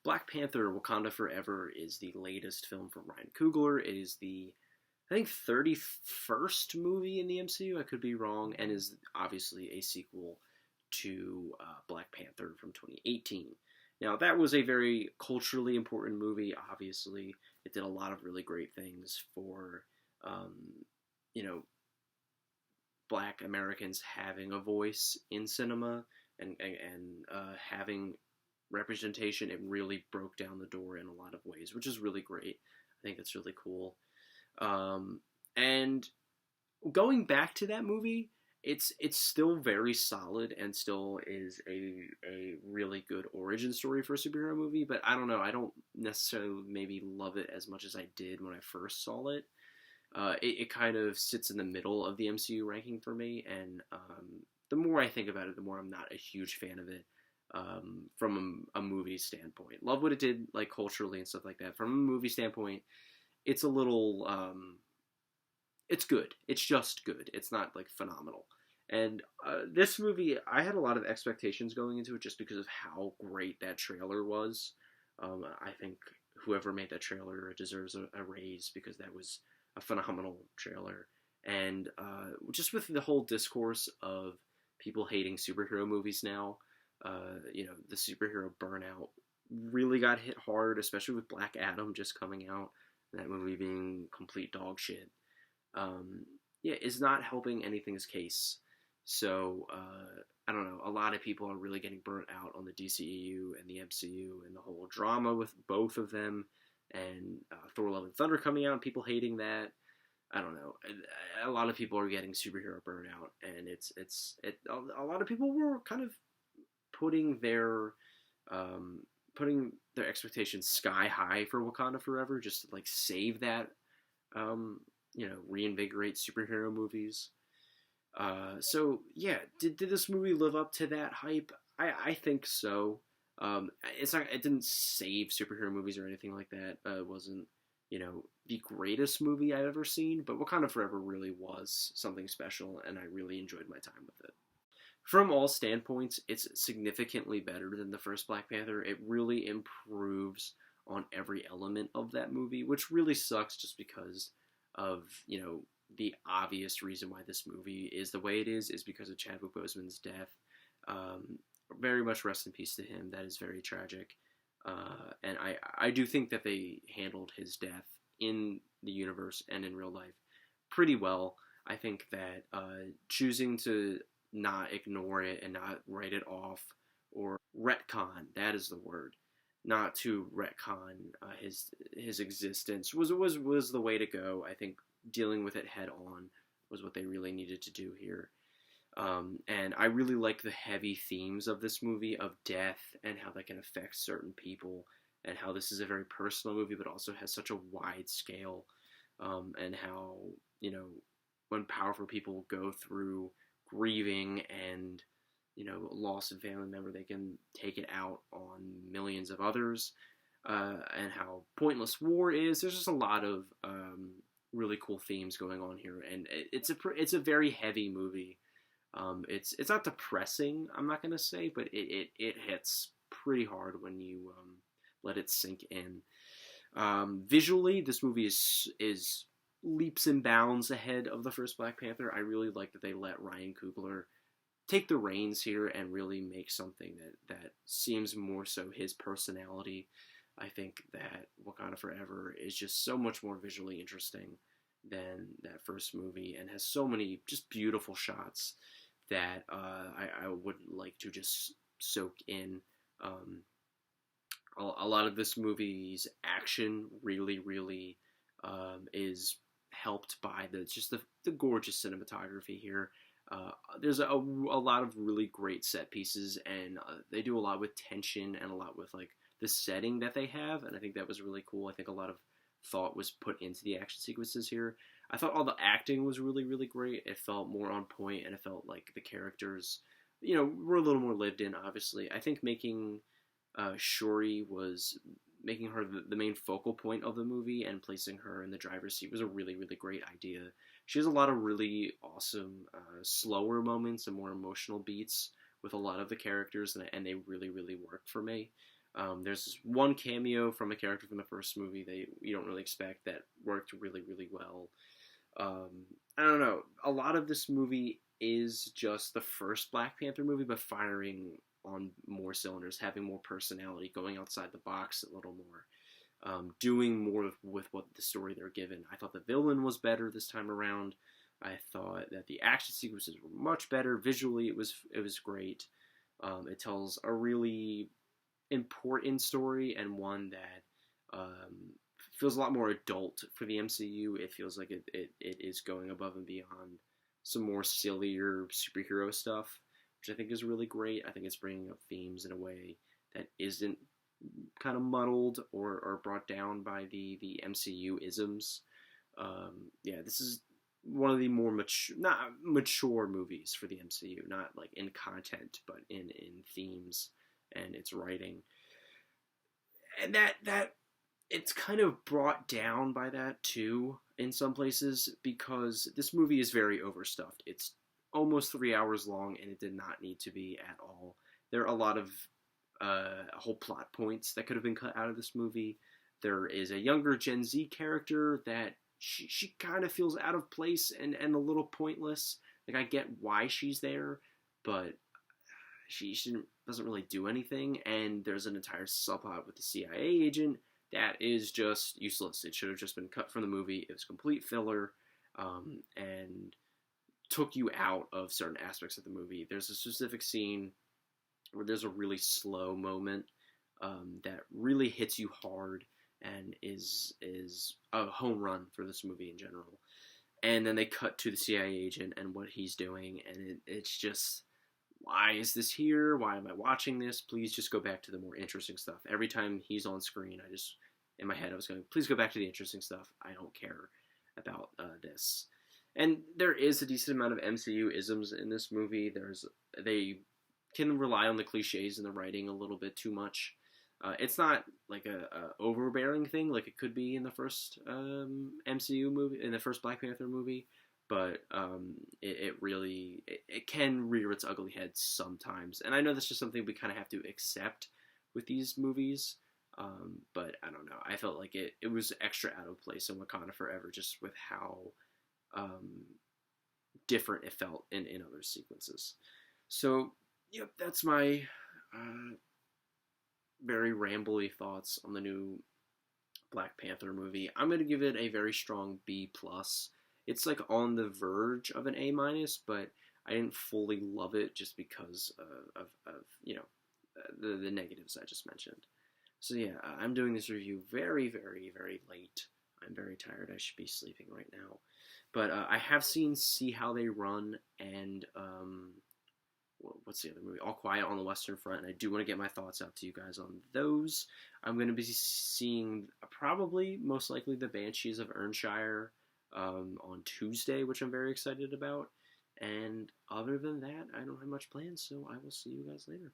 Black Panther: Wakanda Forever is the latest film from Ryan Coogler. It is the, I think, 31st movie in the MCU. I could be wrong, and is obviously a sequel to Black Panther from 2018. Now, that was a very culturally important movie. Obviously, it did a lot of really great things for, um, you know, Black Americans having a voice in cinema and having representation. It really broke down the door in a lot of ways, which is really great. I think that's really cool. And going back to that movie, it's still very solid and still is a really good origin story for a superhero movie. But I don't know. I don't necessarily maybe love it as much as I did when I first saw it. It kind of sits in the middle of the MCU ranking for me, and the more I think about it, the more I'm not a huge fan of it from a movie standpoint. Love what it did, like culturally and stuff like that. From a movie standpoint, it's a little, it's good. It's just good. It's not like phenomenal. And this movie, I had a lot of expectations going into it just because of how great that trailer was. I think whoever made that trailer deserves a raise because that was a phenomenal trailer. And just with the whole discourse of people hating superhero movies now, the superhero burnout really got hit hard, especially with Black Adam just coming out, and that movie being complete dog shit. Is not helping anything's case. So, I don't know, a lot of people are really getting burnt out on the DCEU and the MCU and the whole drama with both of them, and Thor: Love and Thunder coming out and people hating that. I don't know. A lot of people are getting superhero burnout, and a lot of people were kind of putting their expectations sky high for Wakanda Forever just to like save that, reinvigorate superhero movies. So yeah, did this movie live up to that hype? I think so. It didn't save superhero movies or anything like that. It wasn't, the greatest movie I've ever seen, but Wakanda Forever really was something special, and I really enjoyed my time with it. From all standpoints, it's significantly better than the first Black Panther. It really improves on every element of that movie, which really sucks just because of, the obvious reason why this movie is the way it is because of Chadwick Boseman's death. Very much rest in peace to him. That is very tragic. And I do think that they handled his death in the universe and in real life pretty well. I think that choosing to not ignore it and not write it off or retcon, that is the word, not to retcon his existence was the way to go. I think dealing with it head on was what they really needed to do here. And I really like the heavy themes of this movie of death and how that can affect certain people, and how this is a very personal movie but also has such a wide scale, and how, when powerful people go through grieving and, loss of family member, they can take it out on millions of others, and how pointless war is. There's just a lot of really cool themes going on here, and it's a very heavy movie. It's not depressing, I'm not gonna say, but it hits pretty hard when you let it sink in. Visually, this movie is leaps and bounds ahead of the first Black Panther. I really like that they let Ryan Coogler take the reins here and really make something that seems more so his personality. I think that Wakanda Forever is just so much more visually interesting than that first movie, and has so many just beautiful shots that I would like to just soak in. A lot of this movie's action really, really is helped by the gorgeous cinematography here. There's a lot of really great set pieces, and they do a lot with tension and a lot with like the setting that they have, and I think that was really cool. I think a lot of thought was put into the action sequences here. I thought all the acting was really, really great. It felt more on point, and it felt like the characters, were a little more lived in, obviously. I think making Shuri making her the main focal point of the movie and placing her in the driver's seat was a really, really great idea. She has a lot of really awesome, slower moments and more emotional beats with a lot of the characters, and they really, really worked for me. There's one cameo from a character from the first movie that you don't really expect that worked really, really well. I don't know. A lot of this movie is just the first Black Panther movie, but firing on more cylinders, having more personality, going outside the box a little more, doing more with what the story they're given. I thought the villain was better this time around. I thought that the action sequences were much better. Visually, it was great. It tells a really important story and one that feels a lot more adult for the MCU. It feels like it is going above and beyond some more sillier superhero stuff, which I think is really great. I think it's bringing up themes in a way that isn't kind of muddled or brought down by the MCU isms. Yeah, this is one of the more not mature movies for the MCU, not like in content, but in themes and its writing. And that it's kind of brought down by that too in some places, because this movie is very overstuffed. It's almost 3 hours long, and it did not need to be at all. There are a lot of whole plot points that could have been cut out of this movie. There is a younger Gen Z character that she kind of feels out of place and a little pointless. Like, I get why she's there, but she doesn't really do anything. And there's an entire subplot with the CIA agent that is just useless. It should have just been cut from the movie. It was complete filler, and took you out of certain aspects of the movie. There's a specific scene where there's a really slow moment that really hits you hard and is a home run for this movie in general. And then they cut to the CIA agent and what he's doing, and it's just, why is this here? Why am I watching this? Please just go back to the more interesting stuff. Every time he's on screen, in my head, I was going, please go back to the interesting stuff. I don't care about this. And there is a decent amount of MCU isms in this movie. They can rely on the cliches in the writing a little bit too much. It's not like a overbearing thing like it could be in the first MCU movie, in the first Black Panther movie, but it really can rear its ugly head sometimes. And I know that's just something we kind of have to accept with these movies, but I don't know. I felt like it was extra out of place in Wakanda Forever, just with how different it felt in other sequences. So, yep, that's my very rambly thoughts on the new Black Panther movie. I'm going to give it a very strong B+. It's like on the verge of an A-, but I didn't fully love it just because of the negatives I just mentioned. So yeah, I'm doing this review very, very, very late. I'm very tired. I should be sleeping right now. But I have seen See How They Run and what's the other movie? All Quiet on the Western Front, and I do want to get my thoughts out to you guys on those. I'm going to be seeing probably, most likely, The Banshees of Inisherin on Tuesday, which I'm very excited about. And other than that, I don't have much planned, so I will see you guys later.